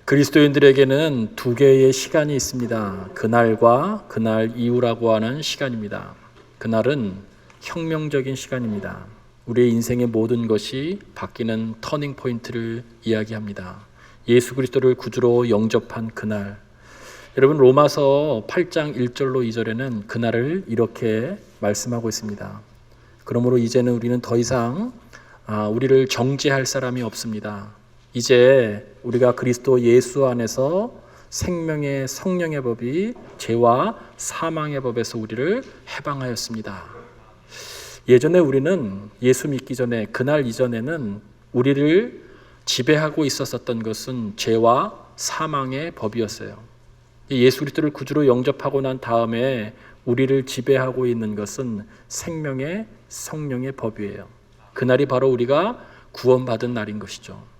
그리스도인들에게는 두 개의 시간이 있습니다. 그날과 그날 이후라고 하는 시간입니다. 그날은 혁명적인 시간입니다. 우리의 인생의 모든 것이 바뀌는 터닝 포인트를 이야기합니다. 예수 그리스도를 구주로 영접한 그날. 여러분, 로마서 8장 1절로 2절에는 그날을 이렇게 말씀하고 있습니다. 그러므로 이제는 우리는 더 이상 우리를 정죄할 사람이 없습니다. 이제 우리가 그리스도 예수 안에서 생명의 성령의 법이 죄와 사망의 법에서 우리를 해방하였습니다. 예전에 우리는 예수 믿기 전에, 그날 이전에는 우리를 지배하고 있었던 것은 죄와 사망의 법이었어요. 예수 그리스도를 구주로 영접하고 난 다음에 우리를 지배하고 있는 것은 생명의 성령의 법이에요. 그날이 바로 우리가 구원받은 날인 것이죠.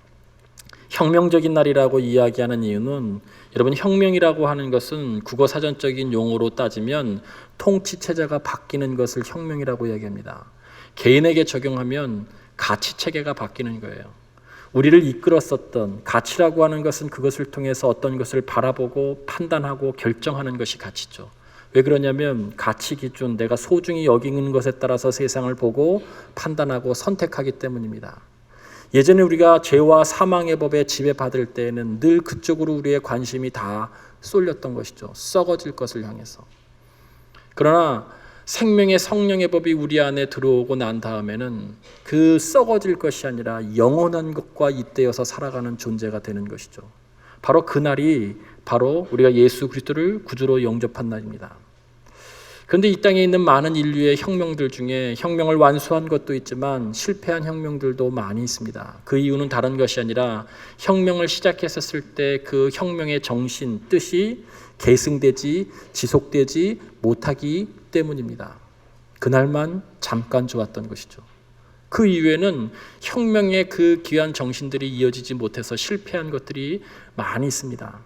혁명적인 날이라고 이야기하는 이유는, 여러분, 혁명이라고 하는 것은 국어 사전적인 용어로 따지면 통치체제가 바뀌는 것을 혁명이라고 이야기합니다. 개인에게 적용하면 가치체계가 바뀌는 거예요. 우리를 이끌었었던 가치라고 하는 것은 그것을 통해서 어떤 것을 바라보고 판단하고 결정하는 것이 가치죠. 왜 그러냐면 가치 기준, 내가 소중히 여기는 것에 따라서 세상을 보고 판단하고 선택하기 때문입니다. 예전에 우리가 죄와 사망의 법에 지배받을 때에는 늘 그쪽으로 우리의 관심이 다 쏠렸던 것이죠. 썩어질 것을 향해서. 그러나 생명의 성령의 법이 우리 안에 들어오고 난 다음에는 그 썩어질 것이 아니라 영원한 것과 잇대어서 살아가는 존재가 되는 것이죠. 바로 그날이 바로 우리가 예수 그리스도를 구주로 영접한 날입니다. 그런데 이 땅에 있는 많은 인류의 혁명들 중에 혁명을 완수한 것도 있지만 실패한 혁명들도 많이 있습니다. 그 이유는 다른 것이 아니라 혁명을 시작했었을 때 그 혁명의 정신, 뜻이 계승되지, 지속되지 못하기 때문입니다. 그날만 잠깐 좋았던 것이죠. 그 이후에는 혁명의 그 귀한 정신들이 이어지지 못해서 실패한 것들이 많이 있습니다.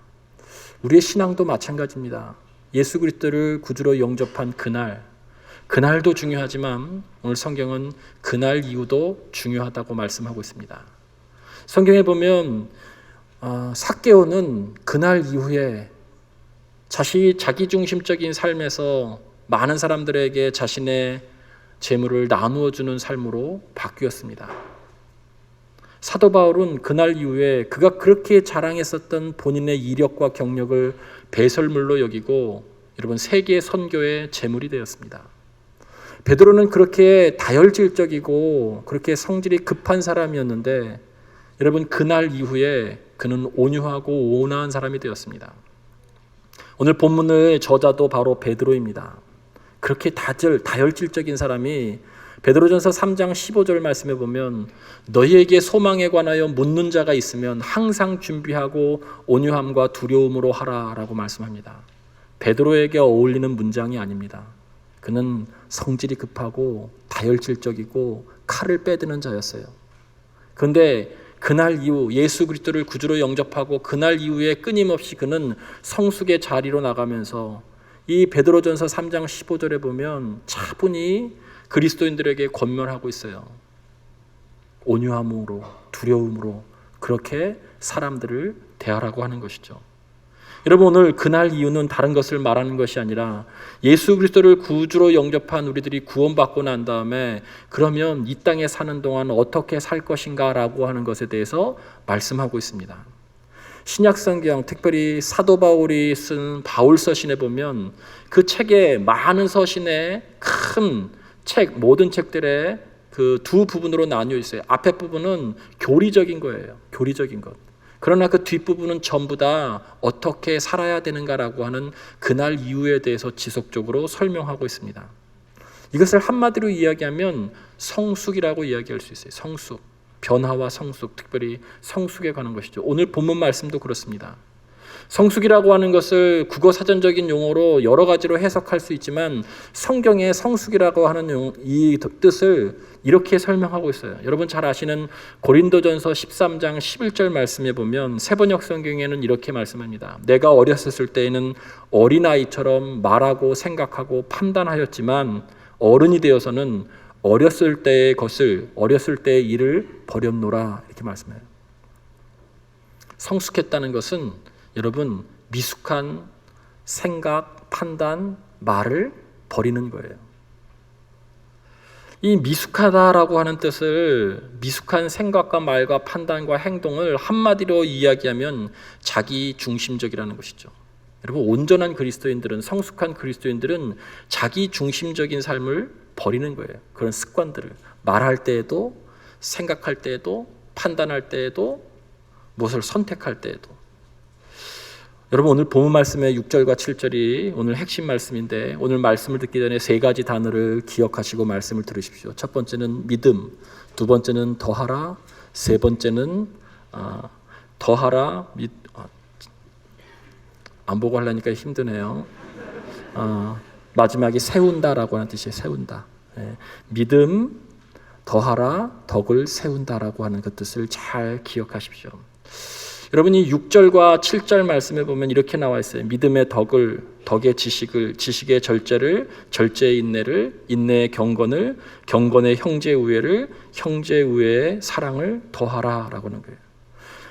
우리의 신앙도 마찬가지입니다. 예수 그리스도를 구주로 영접한 그날도 중요하지만 오늘 성경은 그날 이후도 중요하다고 말씀하고 있습니다. 성경에 보면 삭개오는 그날 이후에 자기 중심적인 삶에서 많은 사람들에게 자신의 재물을 나누어 주는 삶으로 바뀌었습니다. 사도 바울은 그날 이후에 그가 그렇게 자랑했었던 본인의 이력과 경력을 배설물로 여기고 여러분 세계 선교의 제물이 되었습니다. 베드로는 그렇게 다혈질적이고 그렇게 성질이 급한 사람이었는데 여러분 그날 이후에 그는 온유하고 온화한 사람이 되었습니다. 오늘 본문의 저자도 바로 베드로입니다. 그렇게 다혈질적인 사람이 베드로전서 3장 15절 말씀에 보면 너희에게 소망에 관하여 묻는 자가 있으면 항상 준비하고 온유함과 두려움으로 하라라고 말씀합니다. 베드로에게 어울리는 문장이 아닙니다. 그는 성질이 급하고 다혈질적이고 칼을 빼드는 자였어요. 그런데 그날 이후 예수 그리스도를 구주로 영접하고 그날 이후에 끊임없이 그는 성숙의 자리로 나가면서 이 베드로전서 3장 15절에 보면 차분히 그리스도인들에게 권면하고 있어요. 온유함으로 두려움으로 그렇게 사람들을 대하라고 하는 것이죠. 여러분 오늘 그날 이유는 다른 것을 말하는 것이 아니라 예수 그리스도를 구주로 영접한 우리들이 구원받고 난 다음에 그러면 이 땅에 사는 동안 어떻게 살 것인가 라고 하는 것에 대해서 말씀하고 있습니다. 신약성경, 특별히 사도 바울이 쓴 바울서신에 보면 그 책의 많은 서신의 큰 책, 모든 책들의 그 두 부분으로 나뉘어 있어요. 앞에 부분은 교리적인 거예요. 교리적인 것. 그러나 그 뒷부분은 전부 다 어떻게 살아야 되는가라고 하는 그날 이유에 대해서 지속적으로 설명하고 있습니다. 이것을 한마디로 이야기하면 성숙이라고 이야기할 수 있어요. 성숙. 변화와 성숙, 특별히 성숙에 관한 것이죠. 오늘 본문 말씀도 그렇습니다. 성숙이라고 하는 것을 국어 사전적인 용어로 여러 가지로 해석할 수 있지만 성경의 성숙이라고 하는 이 뜻을 이렇게 설명하고 있어요. 여러분 잘 아시는 고린도전서 13장 11절 말씀에 보면 세번역 성경에는 이렇게 말씀합니다. 내가 어렸을 때에는 어린아이처럼 말하고 생각하고 판단하였지만 어른이 되어서는 어렸을 때의 것을 어렸을 때의 일을 버렸노라 이렇게 말씀해요. 성숙했다는 것은 여러분 미숙한 생각, 판단, 말을 버리는 거예요. 이 미숙하다라고 하는 뜻을 미숙한 생각과 말과 판단과 행동을 한마디로 이야기하면 자기 중심적이라는 것이죠. 여러분 온전한 그리스도인들은 성숙한 그리스도인들은 자기 중심적인 삶을 버리는 거예요. 그런 습관들을 말할 때에도 생각할 때에도 판단할 때에도 무엇을 선택할 때에도. 여러분 오늘 본문 말씀의 6절과 7절이 오늘 핵심 말씀인데 오늘 말씀을 듣기 전에 세 가지 단어를 기억하시고 말씀을 들으십시오. 첫 번째는 믿음, 두 번째는 더하라, 세 번째는 더하라. 안 보고 하려니까 힘드네요. 마지막이 세운다라고 하는 뜻이에요. 세운다. 믿음, 더하라, 덕을 세운다라고 하는 그 뜻을 잘 기억하십시오. 여러분이 6절과 7절 말씀에 보면 이렇게 나와 있어요. 믿음의 덕을, 덕의 지식을, 지식의 절제를, 절제의 인내를, 인내의 경건을, 경건의 형제 우애를, 형제 우애의 사랑을 더하라라고 하는 거예요.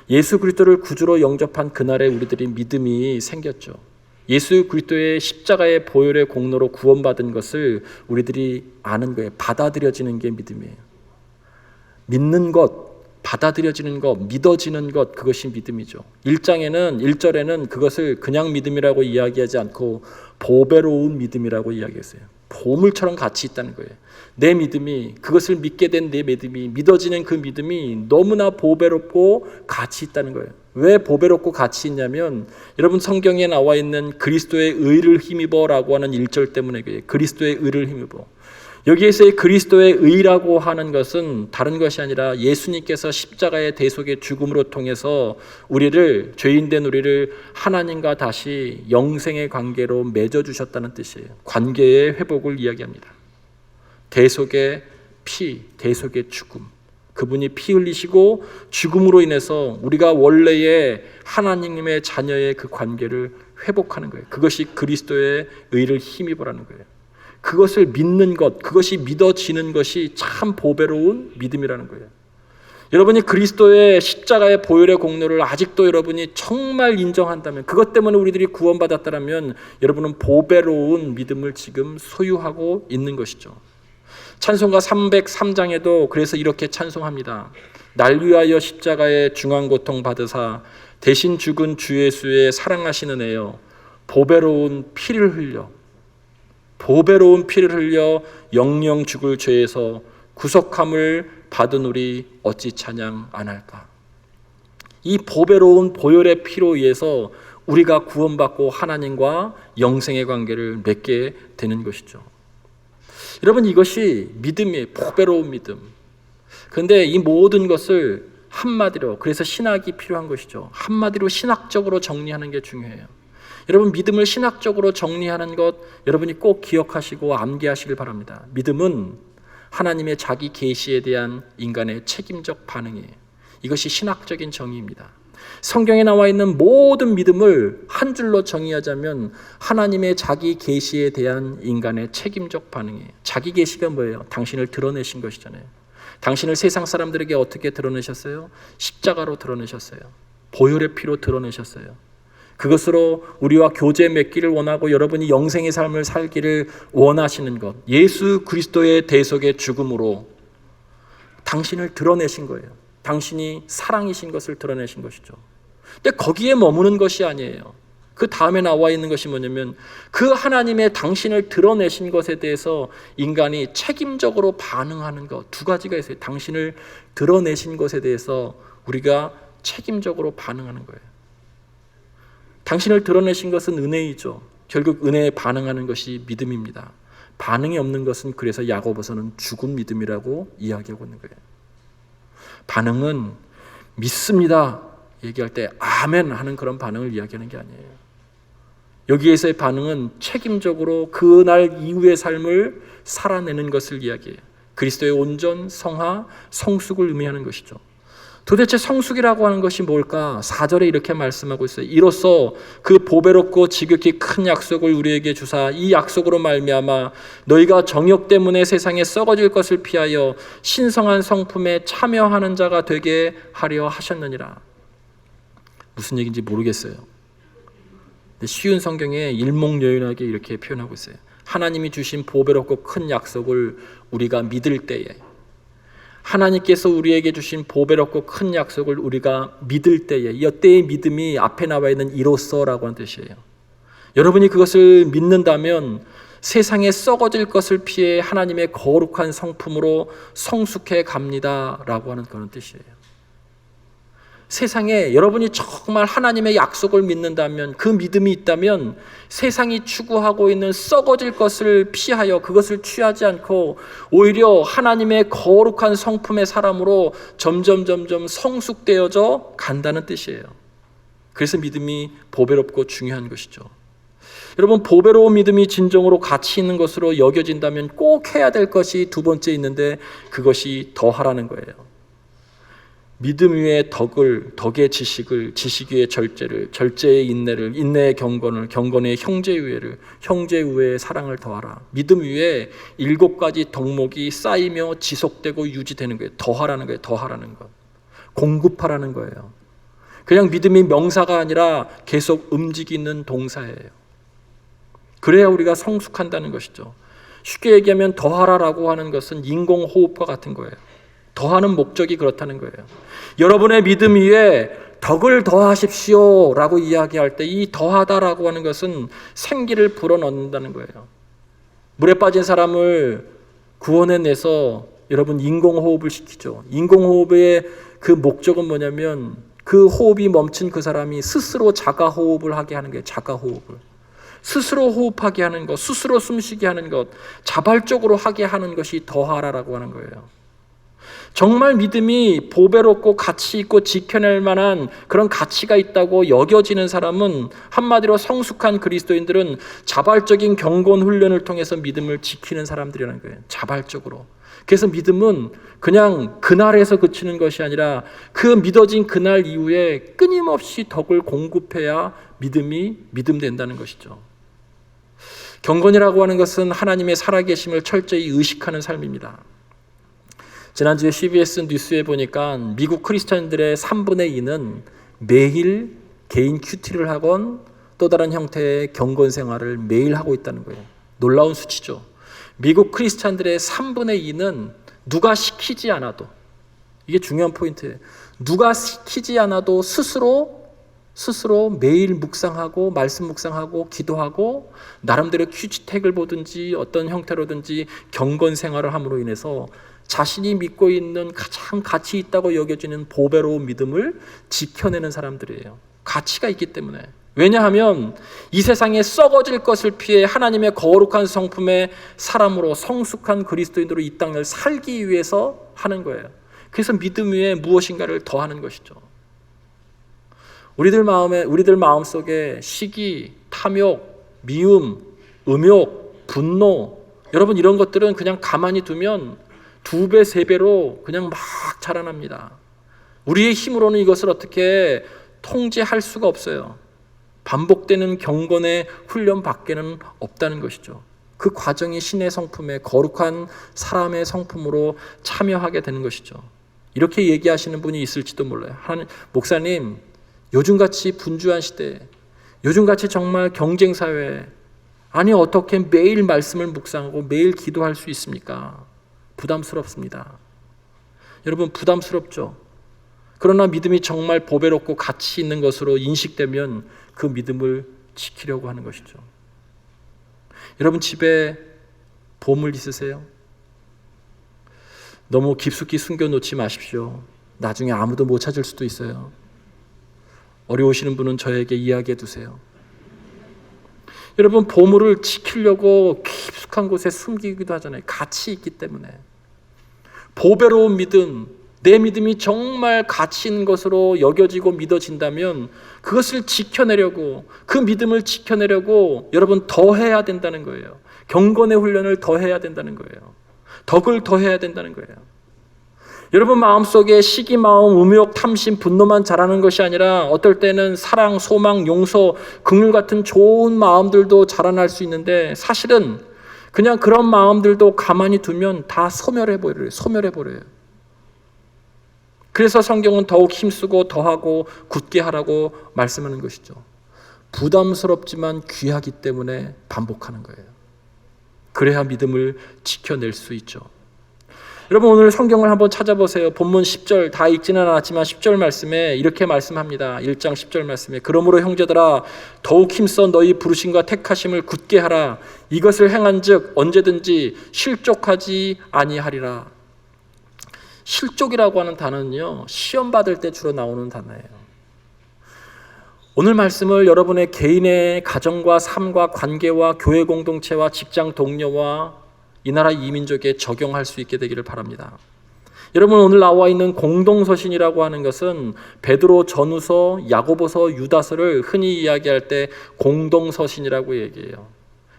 예수 그리스도를 구주로 영접한 그날에 우리들이 믿음이 생겼죠. 예수 그리스도의 십자가의 보혈의 공로로 구원받은 것을 우리들이 아는 거예요. 받아들여지는 게 믿음이에요. 믿는 것, 받아들여지는 것, 믿어지는 것, 그것이 믿음이죠. 1절에는 그것을 그냥 믿음이라고 이야기하지 않고 보배로운 믿음이라고 이야기했어요. 보물처럼 가치 있다는 거예요. 내 믿음이, 그것을 믿게 된 내 믿음이, 믿어지는 그 믿음이 너무나 보배롭고 가치 있다는 거예요. 왜 보배롭고 가치 있냐면 여러분 성경에 나와 있는 그리스도의 의를 힘입어라고 하는 1절 때문에 그래요. 그리스도의 의를 힘입어. 여기에서의 그리스도의 의라고 하는 것은 다른 것이 아니라 예수님께서 십자가의 대속의 죽음으로 통해서 우리를, 죄인된 우리를 하나님과 다시 영생의 관계로 맺어주셨다는 뜻이에요. 관계의 회복을 이야기합니다. 대속의 피, 대속의 죽음. 그분이 피 흘리시고 죽음으로 인해서 우리가 원래의 하나님의 자녀의 그 관계를 회복하는 거예요. 그것이 그리스도의 의를 힘입어라는 거예요. 그것을 믿는 것, 그것이 믿어지는 것이 참 보배로운 믿음이라는 거예요. 여러분이 그리스도의 십자가의 보혈의 공로를 아직도 여러분이 정말 인정한다면, 그것 때문에 우리들이 구원받았다면 여러분은 보배로운 믿음을 지금 소유하고 있는 것이죠. 찬송가 303장에도 그래서 이렇게 찬송합니다. 날 위하여 십자가의 중환고통 받으사 대신 죽은 주 예수의 사랑하시는 애여 보배로운 피를 흘려 영영 죽을 죄에서 구속함을 받은 우리 어찌 찬양 안 할까. 이 보배로운 보혈의 피로 인해서 우리가 구원받고 하나님과 영생의 관계를 맺게 되는 것이죠. 여러분 이것이 믿음이에요. 보배로운 믿음. 그런데 이 모든 것을 한마디로, 그래서 신학이 필요한 것이죠. 한마디로 신학적으로 정리하는 게 중요해요. 여러분 믿음을 신학적으로 정리하는 것 여러분이 꼭 기억하시고 암기하시길 바랍니다. 믿음은 하나님의 자기 계시에 대한 인간의 책임적 반응이에요. 이것이 신학적인 정의입니다. 성경에 나와 있는 모든 믿음을 한 줄로 정의하자면 하나님의 자기 계시에 대한 인간의 책임적 반응이에요. 자기 계시가 뭐예요? 당신을 드러내신 것이잖아요. 당신을 세상 사람들에게 어떻게 드러내셨어요? 십자가로 드러내셨어요. 보혈의 피로 드러내셨어요. 그것으로 우리와 교제 맺기를 원하고 여러분이 영생의 삶을 살기를 원하시는 것, 예수 그리스도의 대속의 죽음으로 당신을 드러내신 거예요. 당신이 사랑이신 것을 드러내신 것이죠. 근데 거기에 머무는 것이 아니에요. 그 다음에 나와 있는 것이 뭐냐면 그 하나님의 당신을 드러내신 것에 대해서 인간이 책임적으로 반응하는 것, 두 가지가 있어요. 당신을 드러내신 것에 대해서 우리가 책임적으로 반응하는 거예요. 당신을 드러내신 것은 은혜이죠. 결국 은혜에 반응하는 것이 믿음입니다. 반응이 없는 것은 그래서 야고보서는 죽은 믿음이라고 이야기하고 있는 거예요. 반응은 믿습니다 얘기할 때 아멘 하는 그런 반응을 이야기하는 게 아니에요. 여기에서의 반응은 책임적으로 그날 이후의 삶을 살아내는 것을 이야기해요. 그리스도의 온전, 성화, 성숙을 의미하는 것이죠. 도대체 성숙이라고 하는 것이 뭘까? 4절에 이렇게 말씀하고 있어요. 이로써 그 보배롭고 지극히 큰 약속을 우리에게 주사 이 약속으로 말미암아 너희가 정욕 때문에 세상에 썩어질 것을 피하여 신성한 성품에 참여하는 자가 되게 하려 하셨느니라. 무슨 얘기인지 모르겠어요. 근데 쉬운 성경에 일목요연하게 이렇게 표현하고 있어요. 하나님이 주신 보배롭고 큰 약속을 우리가 믿을 때에, 하나님께서 우리에게 주신 보배롭고 큰 약속을 우리가 믿을 때에, 이때의 믿음이 앞에 나와 있는 이로써라고 하는 뜻이에요. 여러분이 그것을 믿는다면 세상에 썩어질 것을 피해 하나님의 거룩한 성품으로 성숙해 갑니다 라고 하는 그런 뜻이에요. 세상에 여러분이 정말 하나님의 약속을 믿는다면, 그 믿음이 있다면 세상이 추구하고 있는 썩어질 것을 피하여 그것을 취하지 않고 오히려 하나님의 거룩한 성품의 사람으로 점점 성숙되어져 간다는 뜻이에요. 그래서 믿음이 보배롭고 중요한 것이죠. 여러분, 보배로운 믿음이 진정으로 가치 있는 것으로 여겨진다면 꼭 해야 될 것이 두 번째 있는데, 그것이 더하라는 거예요. 믿음 위에 덕의 지식을, 지식 위에 절제를, 절제의 인내를, 인내의 경건을, 경건의 형제우애를, 형제우애의 사랑을 더하라. 믿음 위에 7가지 덕목이 쌓이며 지속되고 유지되는 거예요. 더하라는 거예요. 더하라는 것. 공급하라는 거예요. 그냥 믿음이 명사가 아니라 계속 움직이는 동사예요. 그래야 우리가 성숙한다는 것이죠. 쉽게 얘기하면 더하라라고 하는 것은 인공호흡과 같은 거예요. 더하는 목적이 그렇다는 거예요. 여러분의 믿음 위에 덕을 더하십시오 라고 이야기할 때 이 더하다라고 하는 것은 생기를 불어넣는다는 거예요. 물에 빠진 사람을 구원해내서 여러분 인공호흡을 시키죠. 인공호흡의 그 목적은 뭐냐면 그 호흡이 멈춘 그 사람이 스스로 자가호흡을 하게 하는 거예요. 자가호흡을. 스스로 호흡하게 하는 것, 스스로 숨쉬게 하는 것, 자발적으로 하게 하는 것이 더하라라고 하는 거예요. 정말 믿음이 보배롭고 가치 있고 지켜낼 만한 그런 가치가 있다고 여겨지는 사람은, 한마디로 성숙한 그리스도인들은 자발적인 경건 훈련을 통해서 믿음을 지키는 사람들이라는 거예요. 자발적으로. 그래서 믿음은 그냥 그날에서 그치는 것이 아니라 그 믿어진 그날 이후에 끊임없이 덕을 공급해야 믿음이 믿음 된다는 것이죠. 경건이라고 하는 것은 하나님의 살아계심을 철저히 의식하는 삶입니다. 지난주에 CBS 뉴스에 보니까 미국 크리스천들의 3분의 2는 매일 개인 큐티를 하건 또 다른 형태의 경건 생활을 매일 하고 있다는 거예요. 놀라운 수치죠. 미국 크리스천들의 3분의 2는 누가 시키지 않아도, 이게 중요한 포인트예요. 누가 시키지 않아도 스스로 매일 묵상하고 말씀 묵상하고 기도하고 나름대로 큐티책을 보든지 어떤 형태로든지 경건 생활을 함으로 인해서 자신이 믿고 있는 가장 가치 있다고 여겨지는 보배로운 믿음을 지켜내는 사람들이에요. 가치가 있기 때문에. 왜냐하면 이 세상에 썩어질 것을 피해 하나님의 거룩한 성품의 사람으로 성숙한 그리스도인으로 이 땅을 살기 위해서 하는 거예요. 그래서 믿음 위에 무엇인가를 더하는 것이죠. 우리들 마음속에 시기, 탐욕, 미움, 음욕, 분노, 여러분 이런 것들은 그냥 가만히 두면 2배, 3배로 그냥 막 자라납니다. 우리의 힘으로는 이것을 어떻게 통제할 수가 없어요. 반복되는 경건의 훈련 밖에는 없다는 것이죠. 그 과정이 신의 성품에 거룩한 사람의 성품으로 참여하게 되는 것이죠. 이렇게 얘기하시는 분이 있을지도 몰라요. 목사님, 요즘같이 분주한 시대에, 요즘같이 정말 경쟁사회에 아니 어떻게 매일 말씀을 묵상하고 매일 기도할 수 있습니까? 부담스럽습니다. 여러분 부담스럽죠? 그러나 믿음이 정말 보배롭고 가치 있는 것으로 인식되면 그 믿음을 지키려고 하는 것이죠. 여러분 집에 보물 있으세요? 너무 깊숙이 숨겨놓지 마십시오. 나중에 아무도 못 찾을 수도 있어요. 어려우시는 분은 저에게 이야기해 두세요. 여러분 보물을 지키려고 깊숙한 곳에 숨기기도 하잖아요. 가치 있기 때문에. 보배로운 믿음, 내 믿음이 정말 가치 있는 것으로 여겨지고 믿어진다면 그것을 지켜내려고, 그 믿음을 지켜내려고 여러분 더 해야 된다는 거예요. 경건의 훈련을 더 해야 된다는 거예요. 덕을 더 해야 된다는 거예요. 여러분 마음속에 시기, 마음, 음욕, 탐심, 분노만 자라는 것이 아니라 어떨 때는 사랑, 소망, 용서, 긍휼 같은 좋은 마음들도 자라날 수 있는데 사실은 그냥 그런 마음들도 가만히 두면 다 소멸해버려요. 그래서 성경은 더욱 힘쓰고 더하고 굳게 하라고 말씀하는 것이죠. 부담스럽지만 귀하기 때문에 반복하는 거예요. 그래야 믿음을 지켜낼 수 있죠. 여러분, 오늘 성경을 한번 찾아보세요. 본문 10절, 다 읽지는 않았지만 10절 말씀에 이렇게 말씀합니다. 1장 10절 말씀에 그러므로 형제들아 더욱 힘써 너희 부르심과 택하심을 굳게 하라. 이것을 행한즉 언제든지 실족하지 아니하리라. 실족이라고 하는 단어는요, 시험 받을 때 주로 나오는 단어예요. 오늘 말씀을 여러분의 개인의 가정과 삶과 관계와 교회 공동체와 직장 동료와 이 나라 이민족에 적용할 수 있게 되기를 바랍니다. 여러분, 오늘 나와 있는 공동서신이라고 하는 것은 베드로 전후서, 야고보서, 유다서를 흔히 이야기할 때 공동서신이라고 얘기해요.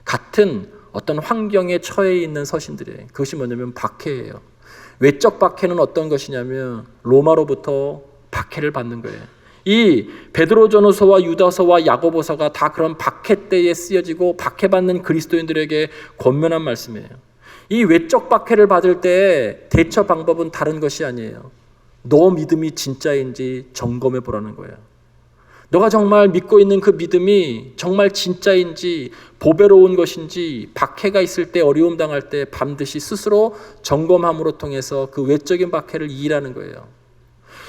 같은 어떤 환경에 처해 있는 서신들이에요. 그것이 뭐냐면 박해예요. 외적 박해는 어떤 것이냐면 로마로부터 박해를 받는 거예요. 이 베드로전후서와 유다서와 야고보서가 다 그런 박해 때에 쓰여지고 박해받는 그리스도인들에게 권면한 말씀이에요. 이 외적 박해를 받을 때 대처 방법은 다른 것이 아니에요. 너 믿음이 진짜인지 점검해 보라는 거예요. 너가 정말 믿고 있는 그 믿음이 정말 진짜인지 보배로운 것인지 박해가 있을 때 어려움 당할 때 반드시 스스로 점검함으로 통해서 그 외적인 박해를 이기라는 거예요.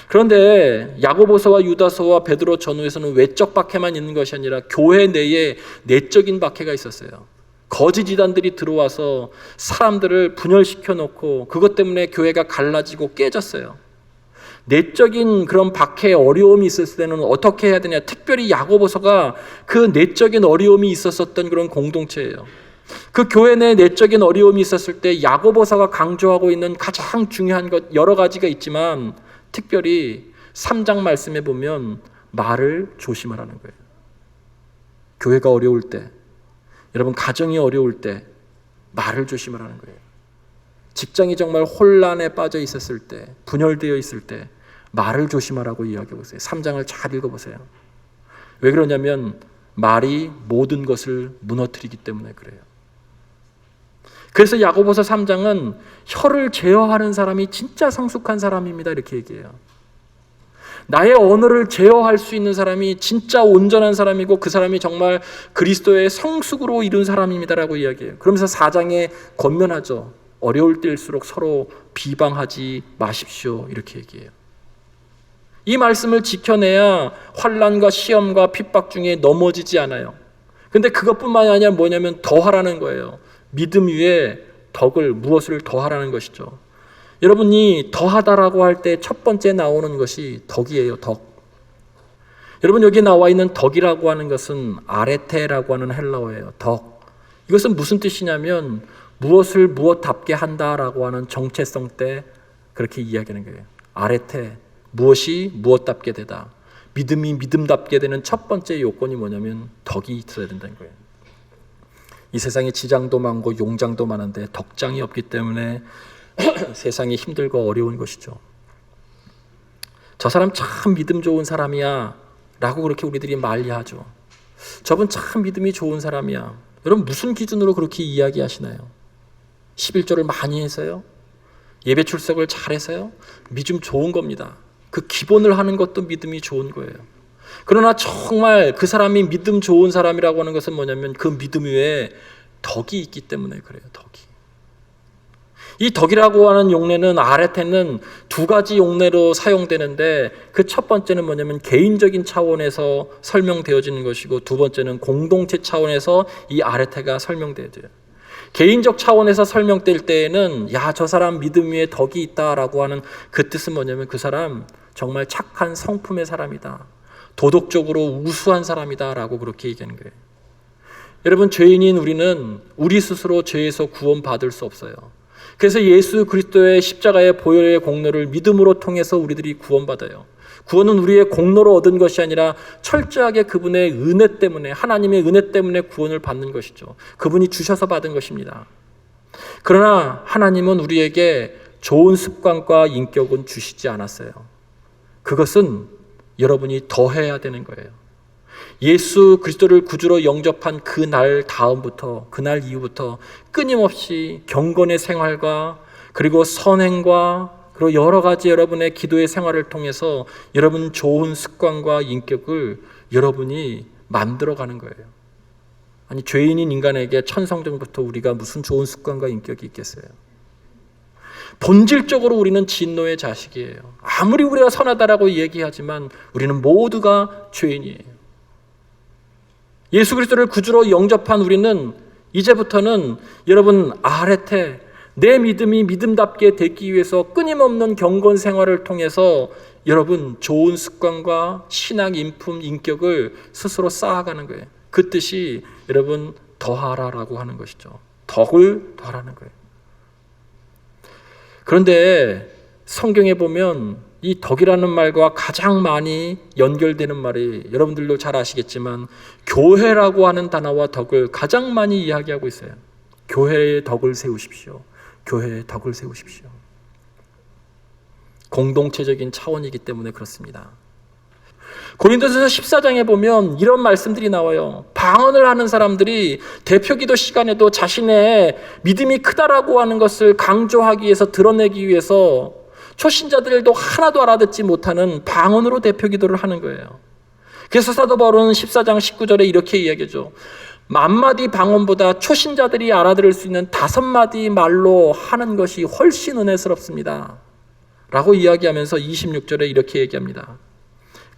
그런데 야고보서와 유다서와 베드로 전후에서는 외적 박해만 있는 것이 아니라 교회 내에 내적인 박해가 있었어요. 거짓 이단들이 들어와서 사람들을 분열시켜 놓고 그것 때문에 교회가 갈라지고 깨졌어요. 내적인 그런 박해에 어려움이 있었을 때는 어떻게 해야 되냐. 특별히 야고보서가 그 내적인 어려움이 있었던 그런 공동체예요. 그 교회 내 내적인 어려움이 있었을 때 야고보서가 강조하고 있는 가장 중요한 것 여러 가지가 있지만 특별히 3장 말씀에 보면 말을 조심하라는 거예요. 교회가 어려울 때, 여러분 가정이 어려울 때 말을 조심하라는 거예요. 직장이 정말 혼란에 빠져 있었을 때, 분열되어 있을 때 말을 조심하라고 이야기해 보세요. 3장을 잘 읽어보세요. 왜 그러냐면 말이 모든 것을 무너뜨리기 때문에 그래요. 그래서 야고보서 3장은 혀를 제어하는 사람이 진짜 성숙한 사람입니다 이렇게 얘기해요. 나의 언어를 제어할 수 있는 사람이 진짜 온전한 사람이고 그 사람이 정말 그리스도의 성숙으로 이룬 사람입니다라고 이야기해요. 그러면서 4장에 권면하죠. 어려울 때일수록 서로 비방하지 마십시오 이렇게 얘기해요. 이 말씀을 지켜내야 환난과 시험과 핍박 중에 넘어지지 않아요. 근데 그것뿐만이 아니라 뭐냐면 더하라는 거예요. 믿음 위에 덕을, 무엇을 더하라는 것이죠. 여러분이 더하다라고 할 때 첫 번째 나오는 것이 덕이에요. 덕. 여러분 여기 나와 있는 덕이라고 하는 것은 아레테라고 하는 헬라어예요. 덕. 이것은 무슨 뜻이냐면 무엇을 무엇답게 한다라고 하는 정체성 때 그렇게 이야기하는 거예요. 아레테. 무엇이 무엇답게 되다. 믿음이 믿음답게 되는 첫 번째 요건이 뭐냐면 덕이 있어야 된다는 거예요. 이 세상에 지장도 많고 용장도 많은데 덕장이 없기 때문에 세상이 힘들고 어려운 것이죠. 저 사람 참 믿음 좋은 사람이야 라고 그렇게 우리들이 말리하죠. 저분 참 믿음이 좋은 사람이야. 여러분 무슨 기준으로 그렇게 이야기하시나요? 11조를 많이 해서요? 예배 출석을 잘해서요? 믿음 좋은 겁니다. 그 기본을 하는 것도 믿음이 좋은 거예요. 그러나 정말 그 사람이 믿음 좋은 사람이라고 하는 것은 뭐냐면 그 믿음 위에 덕이 있기 때문에 그래요. 덕이. 이 덕이라고 하는 용례는 아레테는 두 가지 용례로 사용되는데 그 첫 번째는 뭐냐면 개인적인 차원에서 설명되어지는 것이고 두 번째는 공동체 차원에서 이 아레테가 설명되어져요. 개인적 차원에서 설명될 때에는 야, 저 사람 믿음 위에 덕이 있다라고 하는 그 뜻은 뭐냐면 그 사람 정말 착한 성품의 사람이다. 도덕적으로 우수한 사람이다라고 그렇게 얘기하는 거예요. 여러분 죄인인 우리는 우리 스스로 죄에서 구원받을 수 없어요. 그래서 예수 그리스도의 십자가의 보혈의 공로를 믿음으로 통해서 우리들이 구원받아요. 구원은 우리의 공로로 얻은 것이 아니라 철저하게 그분의 은혜 때문에 하나님의 은혜 때문에 구원을 받는 것이죠. 그분이 주셔서 받은 것입니다. 그러나 하나님은 우리에게 좋은 습관과 인격은 주시지 않았어요. 그것은 여러분이 더해야 되는 거예요. 예수 그리스도를 구주로 영접한 그날 다음부터 그날 이후부터 끊임없이 경건의 생활과 그리고 선행과 그리고 여러 가지 여러분의 기도의 생활을 통해서 여러분 좋은 습관과 인격을 여러분이 만들어가는 거예요. 아니, 죄인인 인간에게 천성전부터 우리가 무슨 좋은 습관과 인격이 있겠어요? 본질적으로 우리는 진노의 자식이에요. 아무리 우리가 선하다라고 얘기하지만 우리는 모두가 죄인이에요. 예수 그리스도를 구주로 영접한 우리는 이제부터는 여러분 아레테, 내 믿음이 믿음답게 되기 위해서 끊임없는 경건 생활을 통해서 여러분 좋은 습관과 신앙, 인품, 인격을 스스로 쌓아가는 거예요. 그 뜻이 여러분 더하라라고 하는 것이죠. 덕을 더하라는 거예요. 그런데 성경에 보면 이 덕이라는 말과 가장 많이 연결되는 말이 여러분들도 잘 아시겠지만 교회라고 하는 단어와 덕을 가장 많이 이야기하고 있어요. 교회의 덕을 세우십시오. 교회의 덕을 세우십시오. 공동체적인 차원이기 때문에 그렇습니다. 고린도전서 14장에 보면 이런 말씀들이 나와요. 방언을 하는 사람들이 대표기도 시간에도 자신의 믿음이 크다라고 하는 것을 강조하기 위해서, 드러내기 위해서 초신자들도 하나도 알아듣지 못하는 방언으로 대표기도를 하는 거예요. 그래서 사도 바울은 14장 19절에 이렇게 이야기하죠. 10,000마디 방언보다 초신자들이 알아들을 수 있는 5마디 말로 하는 것이 훨씬 은혜스럽습니다 라고 이야기하면서 26절에 이렇게 얘기합니다.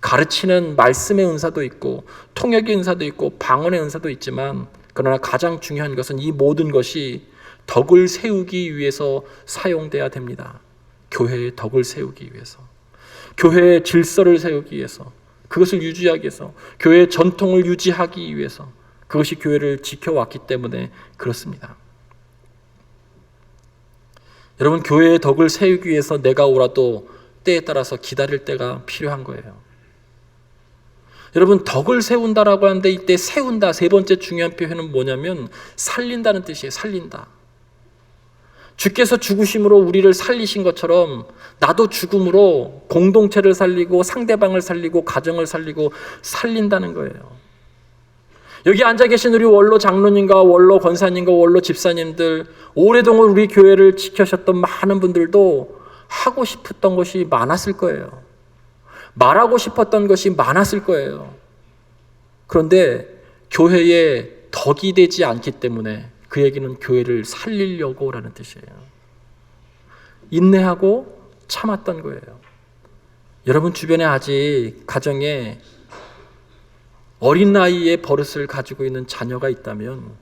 가르치는 말씀의 은사도 있고 통역의 은사도 있고 방언의 은사도 있지만 그러나 가장 중요한 것은 이 모든 것이 덕을 세우기 위해서 사용돼야 됩니다. 교회의 덕을 세우기 위해서, 교회의 질서를 세우기 위해서, 그것을 유지하기 위해서, 교회의 전통을 유지하기 위해서, 그것이 교회를 지켜왔기 때문에 그렇습니다. 여러분, 교회의 덕을 세우기 위해서 내가 오라도 때에 따라서 기다릴 때가 필요한 거예요. 여러분, 덕을 세운다라고 하는데 이때 세운다, 세 번째 중요한 표현은 뭐냐면 살린다는 뜻이에요. 살린다. 주께서 죽으심으로 우리를 살리신 것처럼 나도 죽음으로 공동체를 살리고 상대방을 살리고 가정을 살리고 살린다는 거예요. 여기 앉아 계신 우리 원로 장로님과 원로 권사님과 원로 집사님들, 오랫동안 우리 교회를 지켜셨던 많은 분들도 하고 싶었던 것이 많았을 거예요. 말하고 싶었던 것이 많았을 거예요. 그런데 교회에 덕이 되지 않기 때문에 그 얘기는 교회를 살리려고 라는 뜻이에요. 인내하고 참았던 거예요. 여러분 주변에 아직 가정에 어린 나이에 버릇을 가지고 있는 자녀가 있다면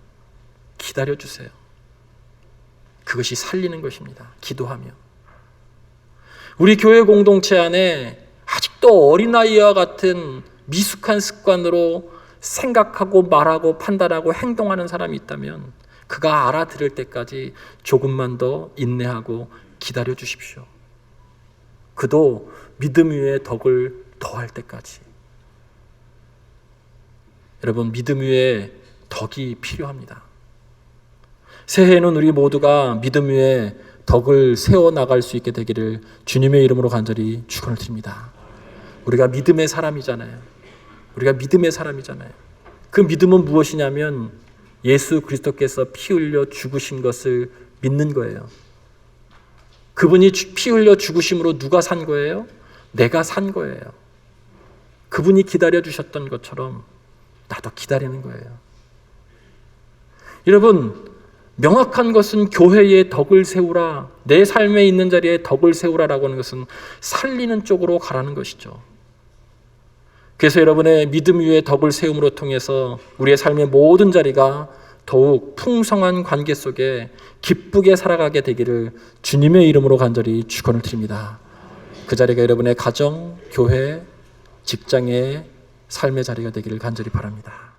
기다려주세요. 그것이 살리는 것입니다. 기도하며. 우리 교회 공동체 안에 아직도 어린아이와 같은 미숙한 습관으로 생각하고 말하고 판단하고 행동하는 사람이 있다면 그가 알아들을 때까지 조금만 더 인내하고 기다려 주십시오. 그도 믿음 위에 덕을 더할 때까지. 여러분, 믿음 위에 덕이 필요합니다. 새해에는 우리 모두가 믿음 위에 덕을 세워나갈 수 있게 되기를 주님의 이름으로 간절히 축원을 드립니다. 우리가 믿음의 사람이잖아요. 우리가 믿음의 사람이잖아요. 그 믿음은 무엇이냐면 예수 그리스도께서 피 흘려 죽으신 것을 믿는 거예요. 그분이 피 흘려 죽으심으로 누가 산 거예요? 내가 산 거예요. 그분이 기다려 주셨던 것처럼 나도 기다리는 거예요. 여러분, 명확한 것은 교회의 덕을 세우라, 내 삶에 있는 자리에 덕을 세우라라고 하는 것은 살리는 쪽으로 가라는 것이죠. 그래서 여러분의 믿음 위에 덕을 세움으로 통해서 우리의 삶의 모든 자리가 더욱 풍성한 관계 속에 기쁘게 살아가게 되기를 주님의 이름으로 간절히 축원을 드립니다. 그 자리가 여러분의 가정, 교회, 직장의 삶의 자리가 되기를 간절히 바랍니다.